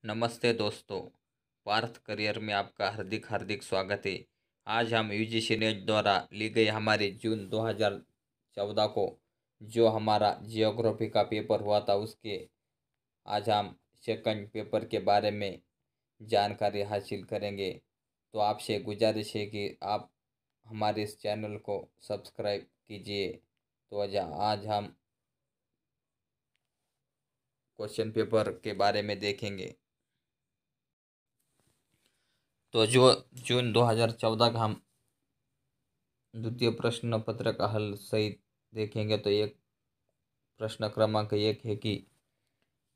नमस्ते दोस्तों। पार्थ करियर में आपका हार्दिक हार्दिक स्वागत है। आज हम यूजीसी नेट द्वारा ली गई हमारी जून 2014 को जो हमारा जियोग्राफी का पेपर हुआ था उसके आज हम सेकंड पेपर के बारे में जानकारी हासिल करेंगे। तो आपसे गुजारिश है कि आप हमारे इस चैनल को सब्सक्राइब कीजिए। तो आज हम क्वेश्चन पेपर के बारे में देखेंगे। तो जो जून 2014 का हम द्वितीय प्रश्न पत्र का हल सहित देखेंगे। तो एक प्रश्न क्रमांक 1 है कि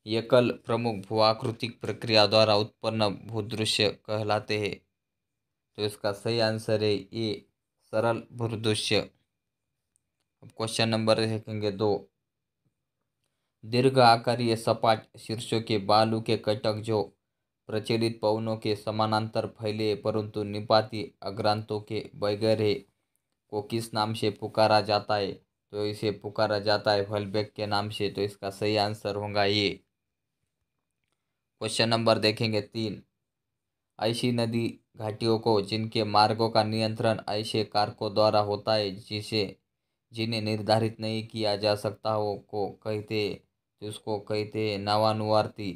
एकल प्रमुख भूआकृतिक प्रक्रिया द्वारा उत्पन्न भूदृश्य कहलाते हैं। तो इसका सही आंसर है ए, सरल भूदृश्य। क्वेश्चन नंबर देखेंगे 2। दीर्घ आकारीय सपाट शीर्षों के बालू के कटक जो प्रचलित पवनों के समानांतर फैले परंतु निपाती अग्रांतों के बगैर है को किस नाम से पुकारा जाता है? तो इसे पुकारा जाता है फलबैक के नाम से। तो इसका सही आंसर होगा ये। क्वेश्चन नंबर देखेंगे 3। ऐसी नदी घाटियों को जिनके मार्गों का नियंत्रण ऐसे कारकों द्वारा होता है जिन्हें निर्धारित नहीं किया जा सकता हो को कहते हैं। तो उसको कहते हैं नवानुवर्ती,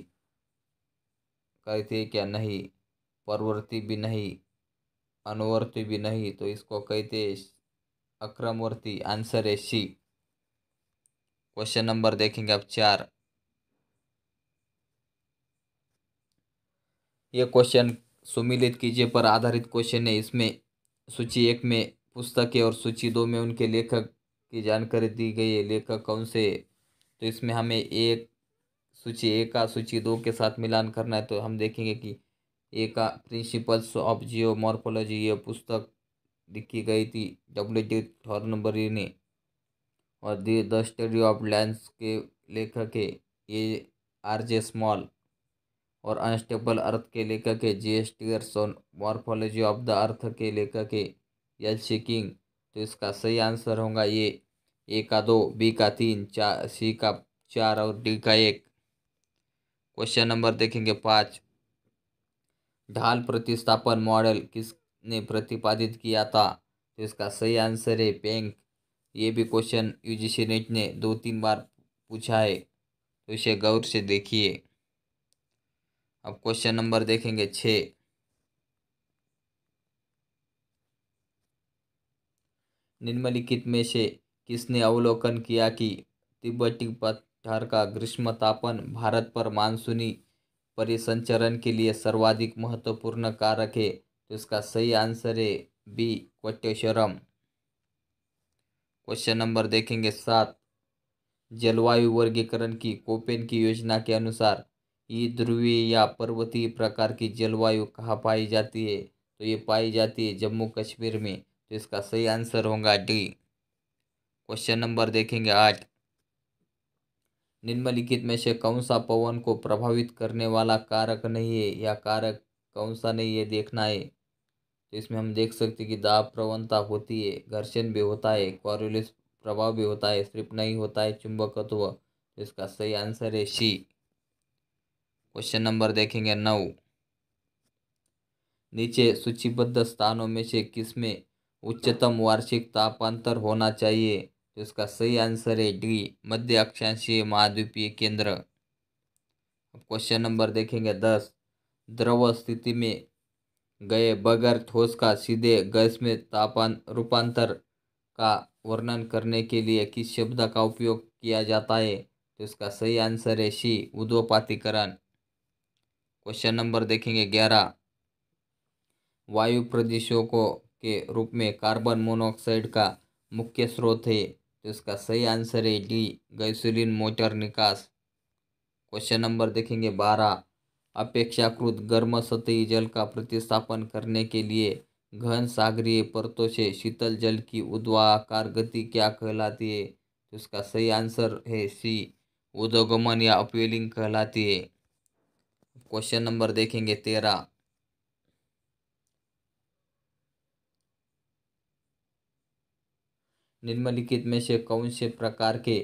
कहते हैं क्या? नहीं। परवर्ती भी नहीं, अनुवर्ती भी नहीं, तो इसको कहते हैं अक्रमवर्ती। आंसर है सी। क्वेश्चन नंबर देखेंगे अब 4। ये क्वेश्चन सुमिलित कीजिए पर आधारित क्वेश्चन है। इसमें सूची 1 में पुस्तकें और सूची 2 में उनके लेखक की जानकारी दी गई है। लेखक कौन से? तो इसमें हमें एक सूची 1 का सूची 2 के साथ मिलान करना है। तो हम देखेंगे कि एक का प्रिंसिपल्स ऑफ जियोमॉर्फोलॉजी ये पुस्तक लिखी गई थी W.D. थॉर्नबरी ने। और द स्टडी ऑफ लैंड्स के लेखक है ये R.J. स्मॉल। और अनस्टेबल अर्थ के लेखक है J.S. टियर्स। और मॉर्फोलॉजी ऑफ द अर्थ के लेखक है L.C. किंग। तो इसका सही आंसर होगा ये ए का 2, बी का 3, सी का 4 और डी का 1। क्वेश्चन नंबर देखेंगे 5। ढाल प्रतिस्थापन मॉडल किसने प्रतिपादित किया था? तो इसका सही आंसर है पेंक। ये भी क्वेश्चन यूजीसी नेट ने 2-3 बार पूछा है, तो इसे गौर से देखिए। अब क्वेश्चन नंबर देखेंगे 6। निम्नलिखित में से किसने अवलोकन किया कि तिब्बती पठार का ग्रीष्म तापन भारत पर मानसूनी परिसंचरण के लिए सर्वाधिक महत्वपूर्ण कारक है? तो इसका सही आंसर है बी, क्वेटेश्वरम। क्वेश्चन नंबर देखेंगे 7। जलवायु वर्गीकरण की कोपेन की योजना के अनुसार ये ध्रुवीय या पर्वतीय प्रकार की जलवायु कहाँ पाई जाती है? तो ये पाई जाती है जम्मू कश्मीर में। तो इसका सही आंसर होगा डी। क्वेश्चन नंबर देखेंगे 8। निम्नलिखित में से कौन सा पवन को प्रभावित करने वाला कारक नहीं है या कारक कौन सा नहीं है देखना है। तो इसमें हम देख सकते हैं कि दाब प्रवणता होती है, घर्षण भी होता है, कॉरियोलिस प्रभाव भी होता है, सिर्फ नहीं होता है चुंबकत्व। तो इसका सही आंसर है सी। क्वेश्चन नंबर देखेंगे 9। नीचे सूचीबद्ध स्थानों में से किसमें उच्चतम वार्षिक तापांतर होना चाहिए? तो इसका सही आंसर है डी, मध्य अक्षांशीय महाद्वीपीय केंद्र। अब क्वेश्चन नंबर देखेंगे 10। द्रव स्थिति में गए बगैर ठोस का सीधे गैस में तापमान रूपांतर का वर्णन करने के लिए किस शब्द का उपयोग किया जाता है? तो इसका सही आंसर है सी, उद्वपातीकरण। क्वेश्चन नंबर देखेंगे 11। वायु प्रदूषकों के रूप में कार्बन मोनोऑक्साइड का मुख्य स्रोत है? तो इसका सही आंसर है डी, गैसोलीन मोटर निकास। क्वेश्चन नंबर देखेंगे 12। अपेक्षाकृत गर्म सतही जल का प्रतिस्थापन करने के लिए घन सागरीय परतों से शीतल जल की ऊर्ध्वाधर गति क्या कहलाती है? तो इसका सही आंसर है सी, ऊर्ध्वगमन या अपवेलिंग कहलाती है। क्वेश्चन नंबर देखेंगे 13। निम्नलिखित में से कौन से प्रकार के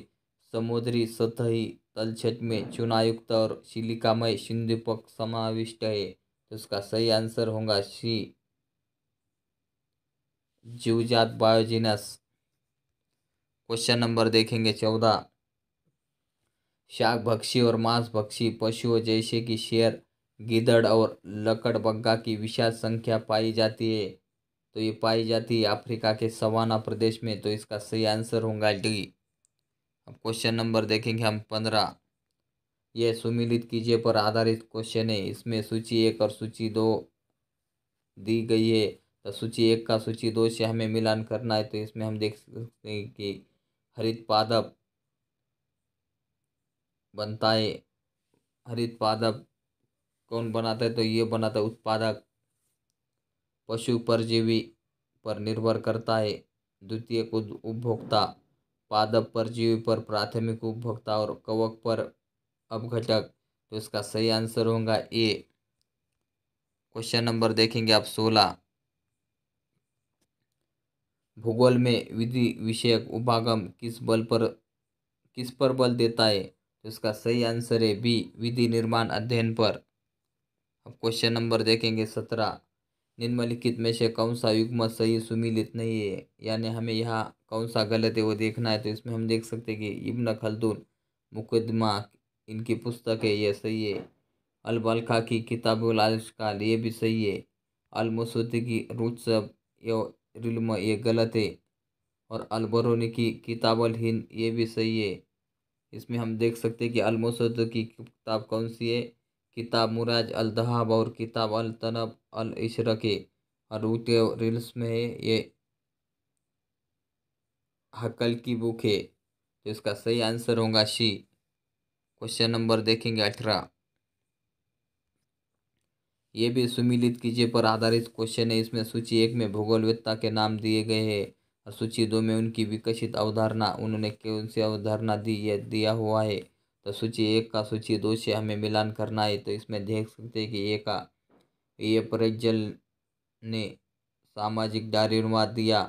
समुद्री सतही तलछट में चूनायुक्त और सिलिकामय सिंधुपक समाविष्ट है। तो इसका सही आंसर होगा सी, जीवजात बायोजिनस। क्वेश्चन नंबर देखेंगे 14। शाकभक्षी और मांसभक्षी पशुओं जैसे कि शेर, गिद्धड़ और लकड़बग्गा की विशाल संख्या पाई जाती है। तो ये पाई जाती है अफ्रीका के सवाना प्रदेश में। तो इसका सही आंसर होगा डी। अब क्वेश्चन नंबर देखेंगे हम 15। यह सुमिलित कीजिए पर आधारित क्वेश्चन है। इसमें सूची 1 और सूची 2 दी गई है। तो सूची 1 का सूची 2 से हमें मिलान करना है। तो इसमें हम देख सकते हैं कि हरित पादप बनता है। हरित पादप कौन बनाता है? तो ये बनाता है उत्पादक, पशु परजीवी पर निर्भर करता है, द्वितीयक उपभोक्ता, पादप परजीवी पर प्राथमिक उपभोक्ता और कवक पर अपघटक। तो इसका सही आंसर होगा ए। क्वेश्चन नंबर देखेंगे आप 16। भूगोल में विधि विषयक उपागम किस पर बल देता है? तो इसका सही आंसर है बी, विधि निर्माण अध्ययन पर। अब क्वेश्चन नंबर देखेंगे 17। निम्नलिखित में से कौन सा युग्म सही सुमिलित नहीं है, यानी हमें यहाँ कौन सा गलत है वो देखना है। तो इसमें हम देख सकते हैं कि इब्न खल्दून मुकदमा इनकी पुस्तक है, ये सही है। अल बल्खा की किताबुल आविष्कार, ये भी सही है। अल मसूदी की रुत्सब इल्म, ये गलत है। और अल बरूनी की किताबुल हिंद, ये भी सही है। इसमें हम देख सकते हैं कि अल मसूदी की किताब कौन सी है? किताब मुराज अल दहाब और किताब अल तनब अल इशरक है। और रूटे रिल्स में है ये हकल की बुक है। तो इसका सही आंसर होगा शी। क्वेश्चन नंबर देखेंगे 18। ये भी सुमिलित कीजिए पर आधारित क्वेश्चन है। इसमें सूची 1 में भूगोलवेत्ता के नाम दिए गए हैं और सूची 2 में उनकी विकसित अवधारणा, उन्होंने कौन सी अवधारणा दी, यह दिया हुआ है। तो सूची 1 का सूची 2 से हमें मिलान करना है। तो इसमें देख सकते हैं कि ये प्रेजल ने सामाजिक डार्विनवाद दिया,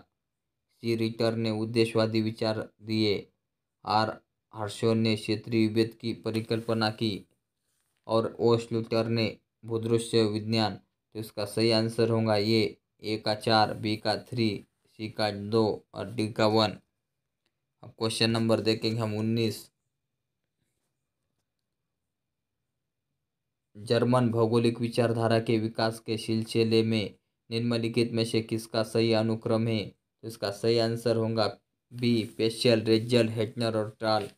सी रिटर ने उद्देश्यवादी विचार दिए, आर हर्शोन ने क्षेत्रीय विभेद की परिकल्पना की और ओ स्लूटर ने भूदृश्य विज्ञान। तो इसका सही आंसर होगा ये, ए का 4, बी का 3, सी का 2 और डी का 1। अब क्वेश्चन नंबर देखेंगे हम 19। जर्मन भौगोलिक विचारधारा के विकास के सिलसिले में निम्नलिखित में से किसका सही अनुक्रम है? तो इसका सही आंसर होगा बी, पेशल, रेज्जल, हेटनर और ट्राल।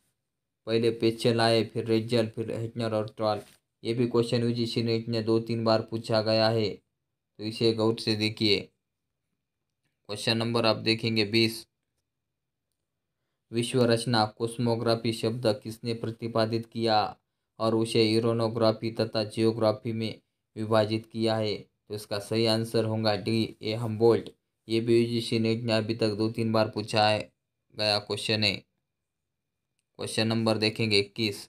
पहले पेशल आए, फिर रेज्जल, फिर हेटनर और ट्राल। ये भी क्वेश्चन यूजीसी नेट ने 2-3 बार पूछा गया है, तो इसे गौर से देखिए। क्वेश्चन नंबर आप देखेंगे 20। विश्व रचना कोस्मोग्राफी शब्द किसने प्रतिपादित किया और उसे इरोनोग्राफी तथा जियोग्राफी में विभाजित किया है? तो इसका सही आंसर होगा डी, ए हम्बोल्ट। ये भी यूजीसी नेट ने अभी तक 2-3 बार पूछा है गया क्वेश्चन है। क्वेश्चन नंबर देखेंगे 21।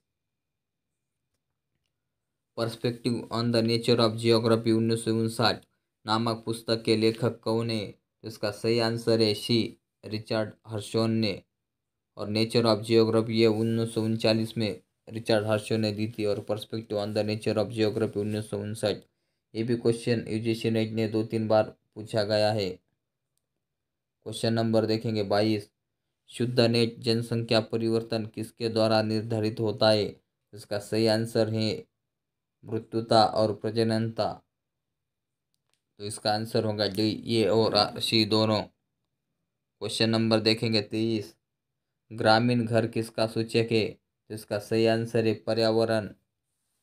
Perspective on the nature of geography 1959 नामक पुस्तक के लेखक कौन है? तो इसका सही आंसर है सी, रिचर्ड हर्शोन ने। और नेचर ऑफ जियोग्राफी ये 1939 में रिचर्ड हर्शोन ने दी थी। और perspective on the nature of geography 1959, ये भी क्वेश्चन यूजीसी नेट ने 2-3 बार पूछा गया है। क्वेश्चन नंबर देखेंगे 22। शुद्ध नेट जनसंख्या परिवर्तन किसके द्वारा निर्धारित होता है? इसका सही आंसर है मृत्युता और प्रजननता। तो इसका आंसर होगा डी, ये और सी दोनों। क्वेश्चन नंबर देखेंगे 23। ग्रामीण घर किसका सूचक है? तो इसका सही आंसर है पर्यावरण।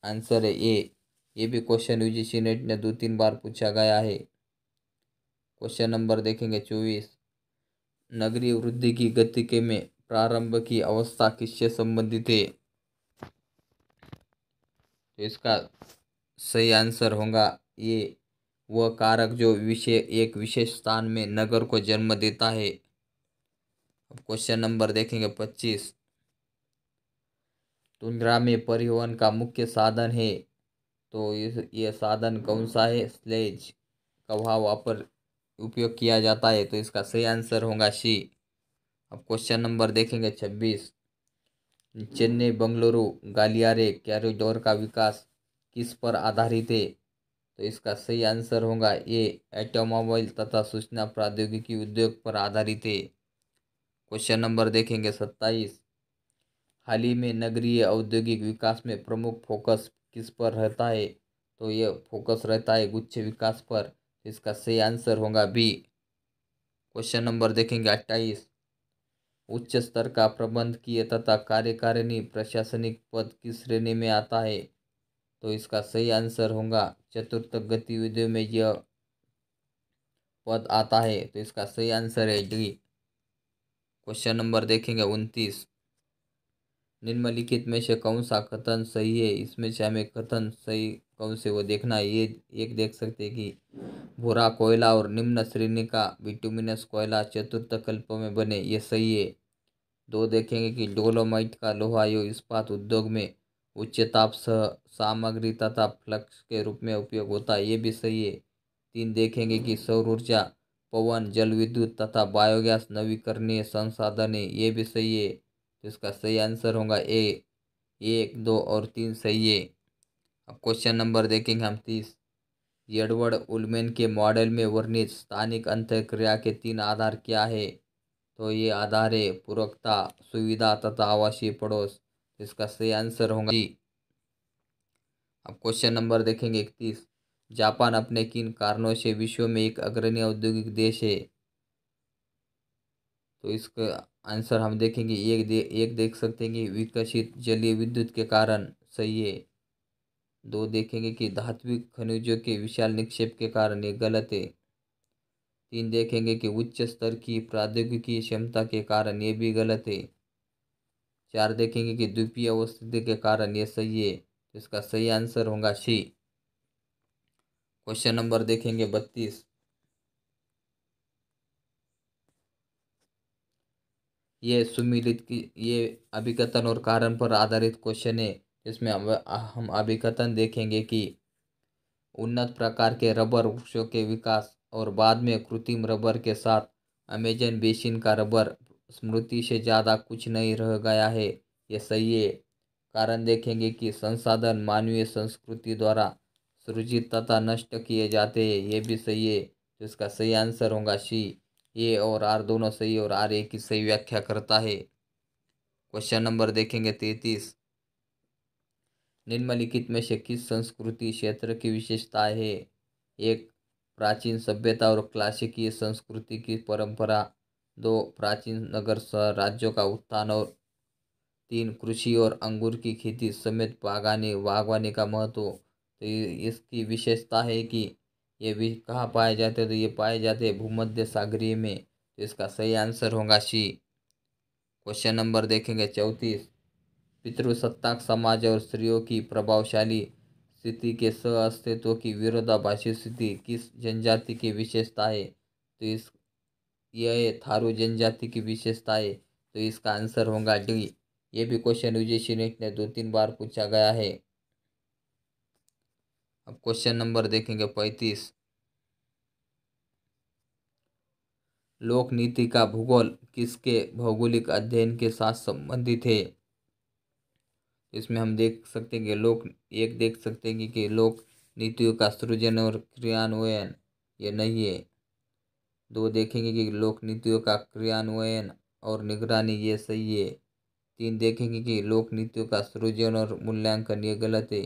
आंसर है ए। ये भी क्वेश्चन यूजीसी नेट ने 2-3 बार पूछा गया है। क्वेश्चन नंबर देखेंगे 24। नगरीय वृद्धि की गति के में प्रारंभ की अवस्था किससे संबंधित है? तो इसका सही आंसर होगा ये, वह कारक जो एक विशेष स्थान में नगर को जन्म देता है। अब क्वेश्चन नंबर देखेंगे 25। टुंड्रा में परिवहन का मुख्य साधन है, तो ये साधन कौन सा है? स्लेज का वहाँ पर उपयोग किया जाता है। तो इसका सही आंसर होगा सी। अब क्वेश्चन नंबर देखेंगे 26। चेन्नई बेंगलुरु गलियारे कॉरिडोर का विकास किस पर आधारित है? तो इसका सही आंसर होगा ए, ऑटोमोबाइल तथा सूचना प्रौद्योगिकी उद्योग पर आधारित है। क्वेश्चन नंबर देखेंगे 27। हाल ही में नगरीय औद्योगिक विकास में प्रमुख फोकस किस पर रहता है? तो यह फोकस रहता है गुच्छ विकास पर। इसका सही आंसर होगा बी। क्वेश्चन नंबर देखेंगे 28। उच्च स्तर का प्रबंधकीय तथा कार्यकारिणी प्रशासनिक पद किस श्रेणी में आता है? तो इसका सही आंसर होगा चतुर्थ गतिविधियों में यह पद आता है। तो इसका सही आंसर है डी। क्वेश्चन नंबर देखेंगे 29। निम्नलिखित में से कौन सा कथन सही है? इसमें से हमें कथन सही कौन से वो देखना है। ये एक देख सकते हैं कि भूरा कोयला और निम्न श्रेणी का बिटुमिनस कोयला चतुर्थ कल्प में बने, ये सही है। दो देखेंगे कि डोलोमाइट का लोहा यो इस्पात उद्योग में उच्च ताप सामग्री तथा फ्लक्स के रूप में उपयोग होता है, ये भी सही है। तीन देखेंगे कि सौर ऊर्जा, पवन, जल विद्युत तथा बायोगैस नवीकरणीय संसाधन है, ये भी सही है। तो इसका सही आंसर होगा ए। एक, दो और तीन सही है। अब क्वेश्चन नंबर देखेंगे हम 30। एडवर्ड उलमेन के मॉडल में वर्णित स्थानिक अंतःक्रिया के तीन आधार क्या है? तो ये आधार है पूरकता, सुविधा तथा आवासीय पड़ोस। इसका सही आंसर होगा जी। अब क्वेश्चन नंबर देखेंगे 31। जापान अपने किन कारणों से विश्व में एक अग्रणी औद्योगिक देश है? तो इसका आंसर हम देखेंगे एक देख सकते हैं कि विकसित जलीय विद्युत के कारण, सही है। दो देखेंगे कि धात्विक खनिजों के विशाल निक्षेप के कारण, ये गलत है। तीन देखेंगे कि उच्च स्तर की प्रौद्योगिकी क्षमता के कारण, ये भी गलत है। चार देखेंगे कि द्वीपीय अवस्थिति के कारण, ये सही है। तो इसका सही आंसर होगा सी। क्वेश्चन नंबर देखेंगे 32। ये सुमिलित की ये अभिकथन और कारण पर आधारित क्वेश्चन है। इसमें हम अभिकथन देखेंगे कि उन्नत प्रकार के रबर वृक्षों के विकास और बाद में कृत्रिम रबर के साथ अमेजन बेसिन का रबर स्मृति से ज़्यादा कुछ नहीं रह गया है, ये सही है। कारण देखेंगे कि संसाधन मानवीय संस्कृति द्वारा सृजित तथा नष्ट किए जाते हैं, ये भी सही है। तो इसका सही आंसर होगा सी। ए और आर दोनों सही और आर ए की सही व्याख्या करता है। क्वेश्चन नंबर देखेंगे 33। निम्नलिखित में से किस संस्कृति क्षेत्र की विशेषता है? एक, प्राचीन सभ्यता और क्लासिकी संस्कृति की परंपरा। दो, प्राचीन नगर राज्यों का उत्थान। और तीन, कृषि और अंगूर की खेती समेत बागवानी का महत्व। तो इसकी विशेषता है कि ये भी कहाँ पाए जाते हैं? तो ये पाए जाते हैं भूमध्य सागरीय में। तो इसका सही आंसर होगा सी। क्वेश्चन नंबर देखेंगे 34। पितृसत्ताक समाज और स्त्रियों की प्रभावशाली स्थिति के अस्तित्व की विरोधाभासी स्थिति किस जनजाति की विशेषता है? तो इस यह थारू जनजाति की विशेषता है। तो इसका आंसर होगा डी। ये भी क्वेश्चन यूजीसी नेट ने 2-3 बार पूछा गया है। अब क्वेश्चन नंबर देखेंगे 35। लोक नीति का भूगोल किसके भौगोलिक अध्ययन के साथ संबंधित है? इसमें हम देख सकते हैं कि देख सकते हैं कि लोक नीतियों का सृजन और क्रियान्वयन, ये नहीं है। दो देखेंगे कि लोक नीतियों का क्रियान्वयन और निगरानी, ये सही है। तीन देखेंगे कि लोक नीतियों का सृजन और मूल्यांकन, ये गलत है।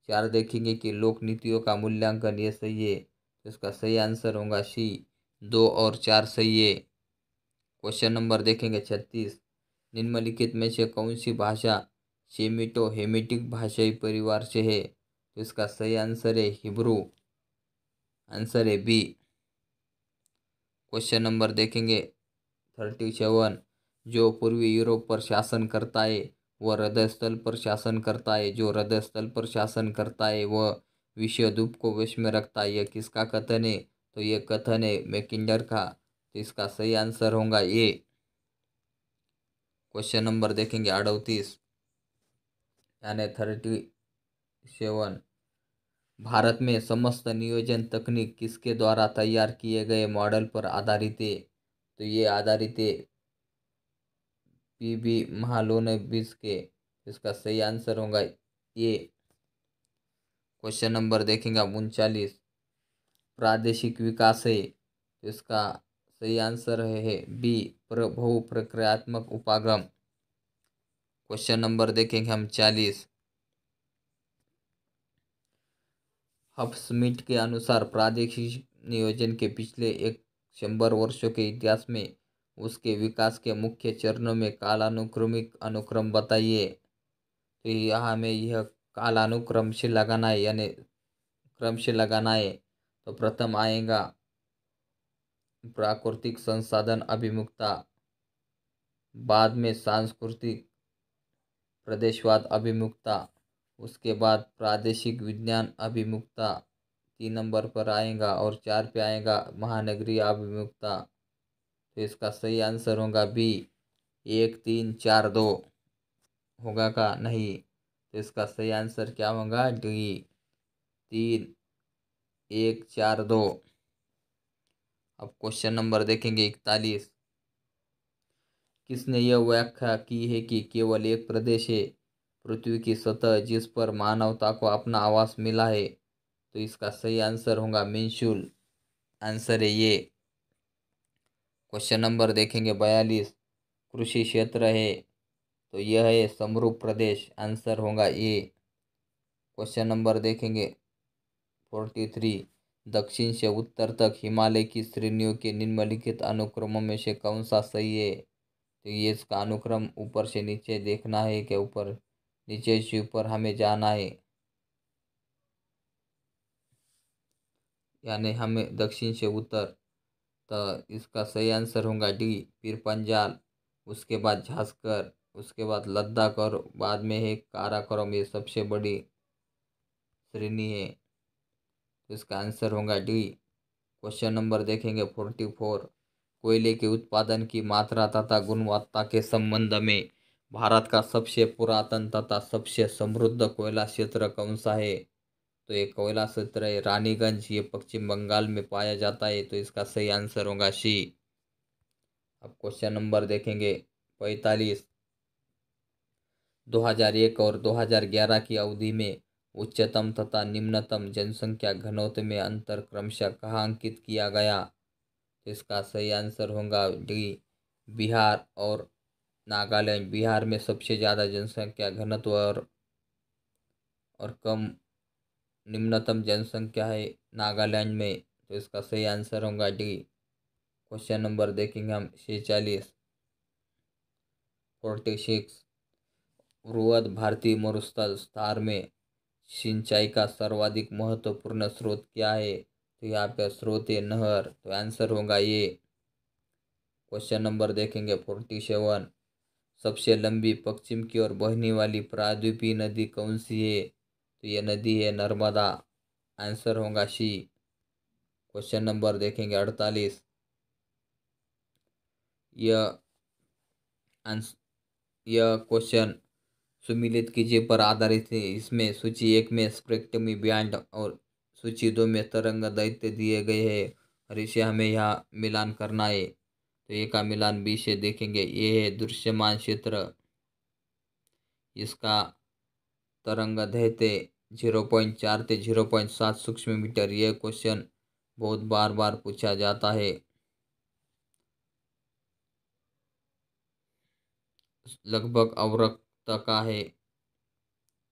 चार देखेंगे कि लोक नीतियों का मूल्यांकन, ये सही है। तो इसका सही आंसर होगा सी। दो और चार सही है। क्वेश्चन नंबर देखेंगे 36। निम्नलिखित में से कौन सी भाषा सेमिटो हेमिटिक भाषाई परिवार से है? तो इसका सही आंसर है हिब्रू। आंसर है बी। क्वेश्चन नंबर देखेंगे 37। जो पूर्वी यूरोप पर शासन करता है वह हृदय स्थल पर शासन करता है। जो हृदय स्थल पर शासन करता है वह विश्व धूप को वश में रखता है, यह किसका कथन है? तो यह कथन है मैकिंडर का। तो इसका सही आंसर होगा ए। क्वेश्चन नंबर देखेंगे 38 यानी 37। भारत में समस्त नियोजन तकनीक किसके द्वारा तैयार किए गए मॉडल पर आधारित है? तो ये आधारित है पीबी महालोनोबिस के। इसका सही आंसर होगा ये। क्वेश्चन नंबर देखेंगे आप 39, प्रादेशिक विकास है तो इसका सही आंसर है बी, बहुप्रक्रियात्मक उपागम। क्वेश्चन नंबर देखेंगे हम 40, हफस्मिट के अनुसार प्रादेशिक नियोजन के पिछले 100 वर्षों के इतिहास में उसके विकास के मुख्य चरणों में कालानुक्रमिक अनुक्रम बताइए। तो यहाँ हमें यह कालानुक्रम से लगाना है, यानी क्रम से लगाना है। तो प्रथम आएगा प्राकृतिक संसाधन अभिमुखता, बाद में सांस्कृतिक प्रदेशवाद अभिमुखता, उसके बाद प्रादेशिक विज्ञान अभिमुखता 3 नंबर पर आएगा, और 4 पे आएगा महानगरीय अभिमुखता। तो इसका सही आंसर होगा बी, 1 3 4 2 होगा का नहीं। तो इसका सही आंसर क्या होगा, डी, 3 1 4 2। अब क्वेश्चन नंबर देखेंगे 41, किसने यह व्याख्या की है कि केवल एक प्रदेश है पृथ्वी की सतह जिस पर मानवता को अपना आवास मिला है। तो इसका सही आंसर होगा मिंशुल, आंसर है ये। क्वेश्चन नंबर देखेंगे 42, कृषि क्षेत्र है तो यह है समरूप प्रदेश, आंसर होगा ये। क्वेश्चन नंबर देखेंगे 43, दक्षिण से उत्तर तक हिमालय की श्रेणियों के निम्नलिखित अनुक्रमों में से कौन सा सही है। तो ये इसका अनुक्रम ऊपर से नीचे देखना है कि ऊपर नीचे से ऊपर हमें जाना है, यानी हमें दक्षिण से उत्तर। तो इसका सही आंसर होगा डी, फिर पंजाब, उसके बाद झांसकर, उसके बाद लद्दाख, और बाद में है काराकोरम। ये सबसे बड़ी श्रेणी है, तो इसका आंसर होगा डी। क्वेश्चन नंबर देखेंगे 44, कोयले के उत्पादन की मात्रा तथा गुणवत्ता के संबंध में भारत का सबसे पुरातन तथा सबसे समृद्ध कोयला क्षेत्र कौन सा है। तो ये कोयला क्षेत्र है रानीगंज, ये पश्चिम बंगाल में पाया जाता है। तो इसका सही आंसर होगा सी। अब क्वेश्चन नंबर देखेंगे 45, 2001 और 2011 की अवधि में उच्चतम तथा निम्नतम जनसंख्या घनत्व में अंतर क्रमशः कहाँ अंकित किया गया। तो इसका सही आंसर होगा डी, बिहार और नागालैंड। बिहार में सबसे ज़्यादा जनसंख्या घनत्व और कम निम्नतम जनसंख्या है नागालैंड में। तो इसका सही आंसर होगा डी। क्वेश्चन नंबर देखेंगे हम 46, 46, बृहद भारतीय मरुस्थल में सिंचाई का सर्वाधिक महत्वपूर्ण स्रोत क्या है। तो यहाँ पे स्रोत है नहर, तो आंसर होगा ये। क्वेश्चन नंबर देखेंगे 47, सबसे लंबी पश्चिम की ओर बहने वाली प्रायद्वीपीय नदी कौन सी है। तो ये नदी है नर्मदा, आंसर होगा सी। क्वेश्चन नंबर देखेंगे 48, यह यह क्वेश्चन सुमिलित कीजिए पर आधारित है। इसमें सूची 1 में स्पेक्ट्रमी बैंड और सूची 2 में तरंग दैर्ध्य दिए गए हैं, और इसे हमें यहाँ मिलान करना है। तो ए का मिलान बी से देखेंगे, ये है दृश्यमान क्षेत्र, इसका तरंग दैर्ध्य 0.4 से 0.7 सूक्ष्म मीटर। यह क्वेश्चन बहुत बार बार पूछा जाता है। लगभग अवरक्त का है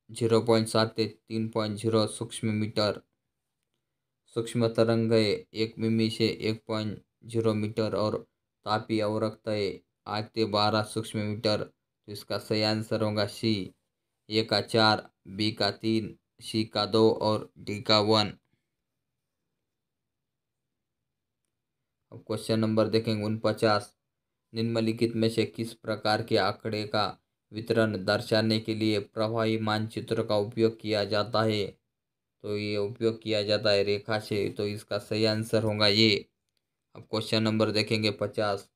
0.7 से 3.0 सूक्ष्म मीटर। सूक्ष्म तरंग है 1 मिमी से 1.0 मीटर, और तापीय अवरक्त है 8 से 12 सूक्ष्म मीटर। तो इसका सही आंसर होगा सी, ए का 4, बी का 3, सी का 2 और डी का 1। अब क्वेश्चन नंबर देखेंगे 49, निम्नलिखित में से किस प्रकार के आंकड़े का वितरण दर्शाने के लिए प्रवाही मानचित्र का उपयोग किया जाता है। तो ये उपयोग किया जाता है रेखा से। तो इसका सही आंसर होगा ये। अब क्वेश्चन नंबर देखेंगे 50,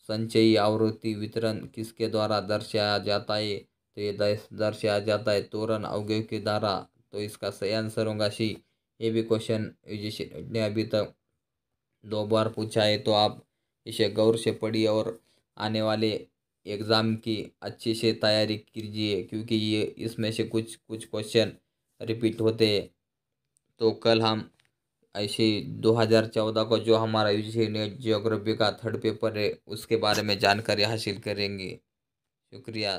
संचयी आवृत्ति वितरण किसके द्वारा दर्शाया जाता है। तो ये दर्शाया जाता है त्वरण अवयव के द्वारा। तो इसका सही आंसर होगा सी। ये भी क्वेश्चन ने अभी तक 2 बार पूछा है, तो आप इसे गौर से पढ़िए और आने वाले एग्ज़ाम की अच्छे से तैयारी कीजिए, क्योंकि ये इसमें से कुछ कुछ क्वेश्चन रिपीट होते हैं। तो कल हम ऐसे 2014 को जो हमारा यूजीसी नेट ज्योग्राफी का थर्ड पेपर है उसके बारे में जानकारी हासिल करेंगे। शुक्रिया।